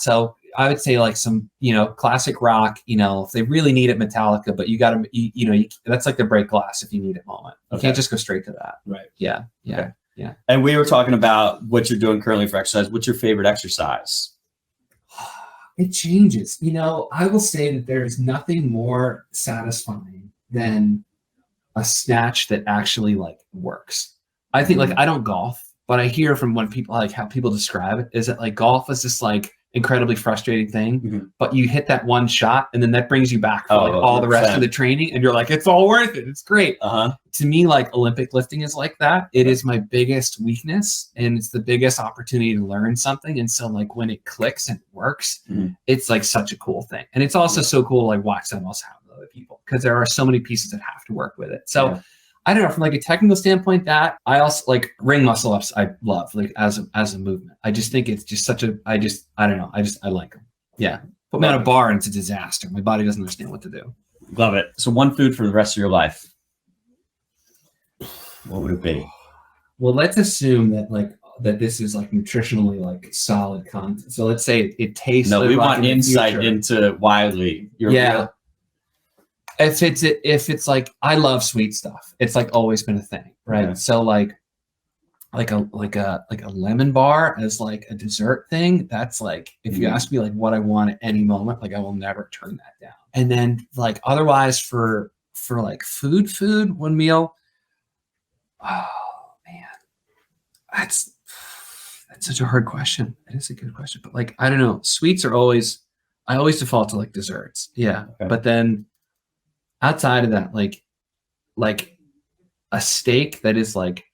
So I would say like some, classic rock, if they really need it, Metallica, but you got to, that's like the break glass if you need it moment. You can't just go straight to that. Right. Yeah. Yeah. Okay. Yeah. And we were talking about what you're doing currently for exercise. What's your favorite exercise? It changes. I will say that there is nothing more satisfying than a snatch that actually like works. I think like I don't golf, but I hear from when people like how people describe it is that like golf is just like incredibly frustrating thing, but you hit that one shot and then that brings you back for like all the rest of the training and you're like, it's all worth it. It's great. To me, like Olympic lifting is like that. It is my biggest weakness and it's the biggest opportunity to learn something. And so like when it clicks and it works, it's like such a cool thing. And it's also so cool to like watch that also happen with other people because there are so many pieces that have to work with it. So I don't know, from like a technical standpoint, that I also like ring muscle ups. I love like as a movement. I just think it's just such a, I don't know. I like them. Yeah. Put me on a bar and it's a disaster. My body doesn't understand what to do. Love it. So one food for the rest of your life. What would it be? Well, let's assume that this is like nutritionally like solid content. So let's say it tastes. No, we want insight into Wylie. If it's like, I love sweet stuff. It's like always been a thing, right? So like like a lemon bar as like a dessert thing, that's like, if you ask me like what I want at any moment, like I will never turn that down. And then like otherwise for like food, one meal, oh man, that's such a hard question. It is a good question, but like I don't know, sweets are always, I always default to like desserts. Yeah. Okay. But then outside of that, like a steak that is like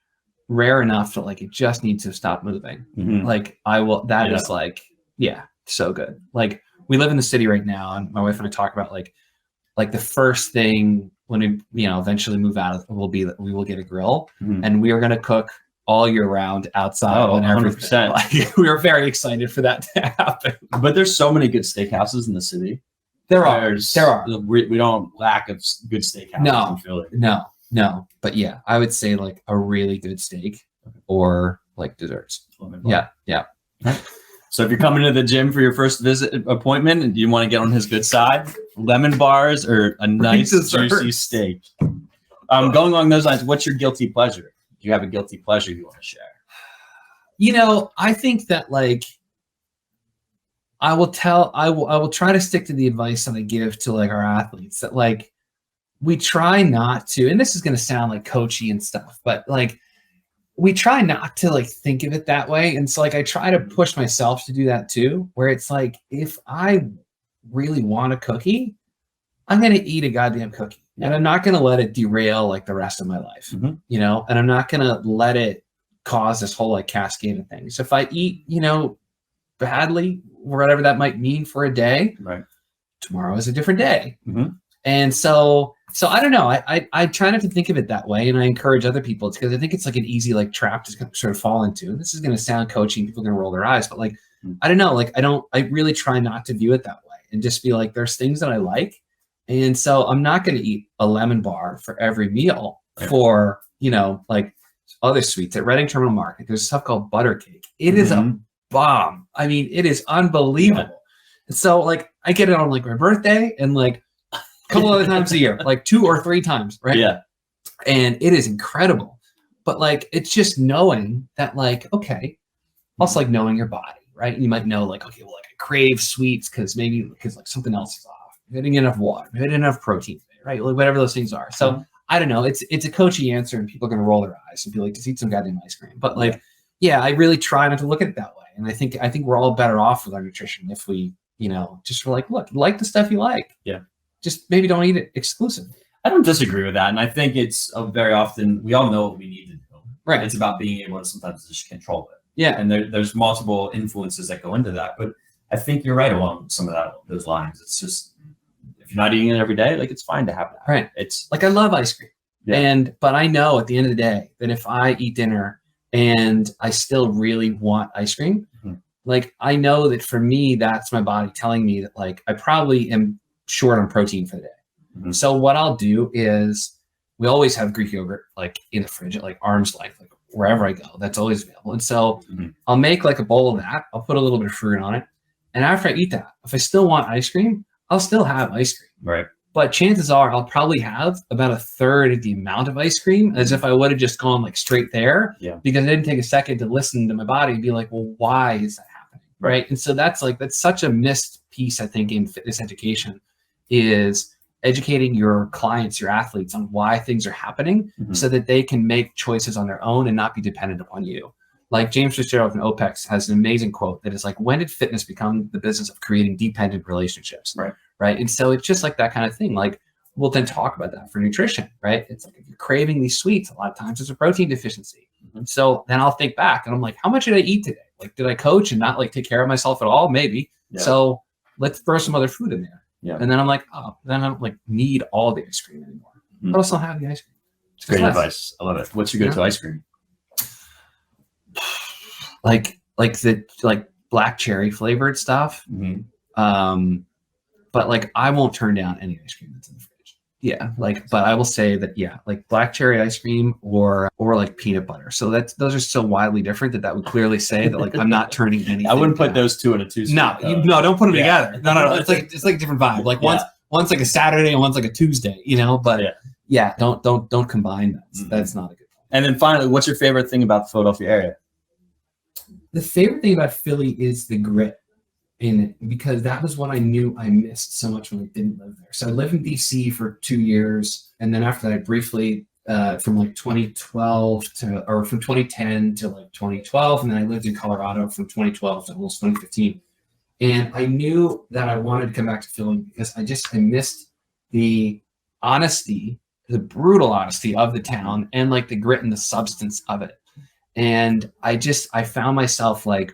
rare enough that like it just needs to stop moving. Like I will, that is like, yeah, so good. Like we live in the city right now, and my wife and I talk about like the first thing when we, eventually move out will be that we will get a grill, and we are going to cook all year round outside. 100%. Like, we are very excited for that to happen. But there's so many good steakhouses in the city. There are. We don't lack of good steakhouses in Philly. No. But yeah, I would say like a really good steak or like desserts. Yeah. So if you're coming to the gym for your first appointment and you want to get on his good side, lemon bars or a nice juicy steak. Going along those lines, what's your guilty pleasure? Do you have a guilty pleasure you want to share? I think that like I will try to stick to the advice that I give to like our athletes, that like we try not to, and this is going to sound like coachy and stuff, but like we try not to like think of it that way. And so like I try to push myself to do that too, where it's like, if I really want a cookie, I'm going to eat a goddamn cookie, and I'm not going to let it derail like the rest of my life, and I'm not going to let it cause this whole like cascade of things. If I eat, badly, whatever that might mean for a day, right, tomorrow is a different day. And so I don't know. I try not to think of it that way, and I encourage other people, because I think it's like an easy like trap to sort of fall into. And this is going to sound coachy, and people are going to roll their eyes, but like I don't know. Like I really try not to view it that way, and just be like, there's things that I like, and so I'm not going to eat a lemon bar for every meal for like other sweets. At Reading Terminal Market, there's stuff called butter cake. It is a bomb. I mean, it is unbelievable. And so like I get it on like my birthday and like a couple other times a year, like 2 or 3 times, right? Yeah. And it is incredible. But like it's just knowing that like, okay, also like knowing your body, right? You might know like, okay, well, like I crave sweets because like something else is off. I'm getting enough water, I'm getting enough protein, right? Like whatever those things are. So I don't know. It's a coachy answer, and people are gonna roll their eyes and be like, just eat some goddamn ice cream. But like, yeah, I really try not to look at it that way. And I think we're all better off with our nutrition if we, just for like, look, like the stuff you like. Yeah. Just maybe don't eat it exclusively. I don't disagree with that. And I think it's very often, we all know what we need to do. Right. It's about being able to sometimes just control it. Yeah. And there's multiple influences that go into that. But I think you're right along some of those lines. It's just, if you're not eating it every day, like it's fine to have that. Right. It's like, I love ice cream. Yeah. But I know at the end of the day that if I eat dinner and I still really want ice cream, like I know that for me, that's my body telling me that like I probably am short on protein for the day. So what I'll do is, we always have Greek yogurt like in the fridge at like arm's length, like wherever I go, that's always available. And so I'll make like a bowl of that. I'll put a little bit of fruit on it. And after I eat that, if I still want ice cream, I'll still have ice cream. Right. But chances are I'll probably have about 1/3 of the amount of ice cream as if I would have just gone like straight there, because I didn't take a second to listen to my body and be like, well, why is that happening? Right. And so that's such a missed piece, I think, in fitness education, is educating your clients, your athletes, on why things are happening so that they can make choices on their own and not be dependent upon you. Like James Fitzgerald from OPEX has an amazing quote that is like, when did fitness become the business of creating dependent relationships? Right. And so it's just like that kind of thing. Like we'll then talk about that for nutrition, right? It's like, if you're craving these sweets, a lot of times it's a protein deficiency. So then I'll think back and I'm like, how much did I eat today? Like, did I coach and not like take care of myself at all? Maybe. So let's throw some other food in there. And then I'm like, oh, then I don't like need all the ice cream anymore. But I'll still have the ice cream. It's great advice. I love it. What's your go-to ice cream? Like the black cherry flavored stuff. But like I won't turn down any ice cream that's in the fridge. Yeah. But I will say that, like black cherry ice cream or like peanut butter. So those are so wildly different that would clearly say that like I'm not turning anything. I wouldn't put those two in a two. No, don't put them together. No. It's like a different vibe. Like one's like a Saturday and one's like a Tuesday, but don't combine that. That's not a good one. And then finally, what's your favorite thing about the Philadelphia area? The favorite thing about Philly is the grit in it, because that was what I knew I missed so much when I didn't live there. So I lived in DC for 2 years. And then after that, I briefly, from like 2012 or from 2010 to like 2012. And then I lived in Colorado from 2012 to almost 2015. And I knew that I wanted to come back to Philly because I missed the honesty, the brutal honesty of the town, and like the grit and the substance of it. And I found myself like,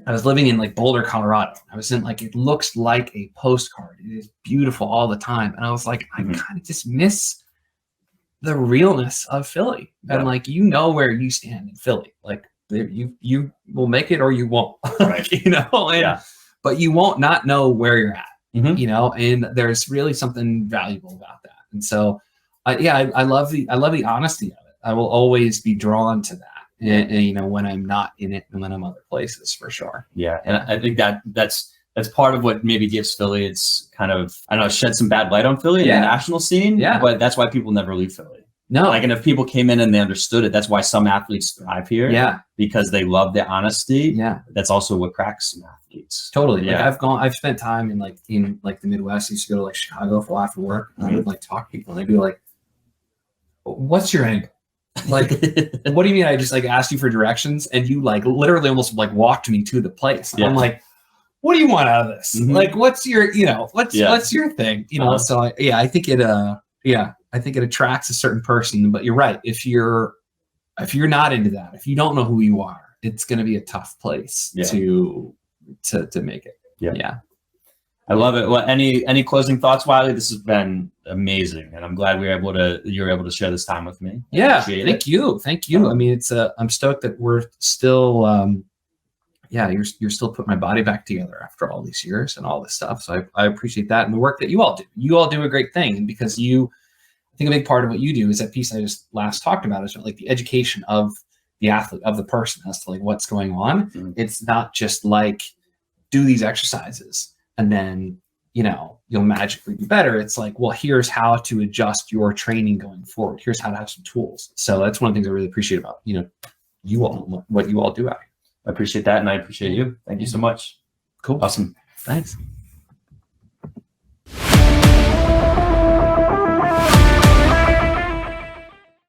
I was living in like Boulder, Colorado. I was in like, it looks like a postcard. It is beautiful all the time. And I was like, I kind of just miss the realness of Philly. And like, you know where you stand in Philly. Like you will make it or you won't, Right. you know, and, but you won't not know where you're at, you know, and there's really something valuable about that. And so, I love the honesty of it. I will always be drawn to that. And, you know, when I'm not in it and when I'm other places, for sure. Yeah. And I think that's part of what maybe gives Philly its kind of, I don't know, shed some bad light on Philly in the national scene. Yeah. But that's why people never leave Philly. No. Like, and if people came in and they understood it, that's why some athletes thrive here. Yeah. Because they love the honesty. Yeah. That's also what cracks some athletes. Totally. Yeah. Like I've spent time in the Midwest. I used to go to like Chicago for after work. And I would like talk to people and they'd be like, what's your angle? Like, what do you mean? I just like asked you for directions and you like literally almost like walked me to the place. Yeah. I'm like, what do you want out of this? Like, what's your, you know, what's your thing? You know? So I think it, I think it attracts a certain person, but you're right. If you're not into that, if you don't know who you are, it's going to be a tough place to make it. Yeah. Yeah. I love it. Well, any closing thoughts, Wylie? This has been amazing, and I'm glad you were able to share this time with me. Yeah, thank you. I mean, I'm stoked that we're still, you're still putting my body back together after all these years and all this stuff. So I appreciate that and the work that you all do. You all do a great thing, and because I think a big part of what you do is that piece I just last talked about is like the education of the athlete, of the person as to like what's going on. It's not just like do these exercises and then, you know, you'll magically be better. It's like, well, here's how to adjust your training going forward. Here's how to have some tools. So that's one of the things I really appreciate about, you know, you all, what you all do out here. I appreciate that. And I appreciate you. Thank you so much. Cool. Awesome. Thanks.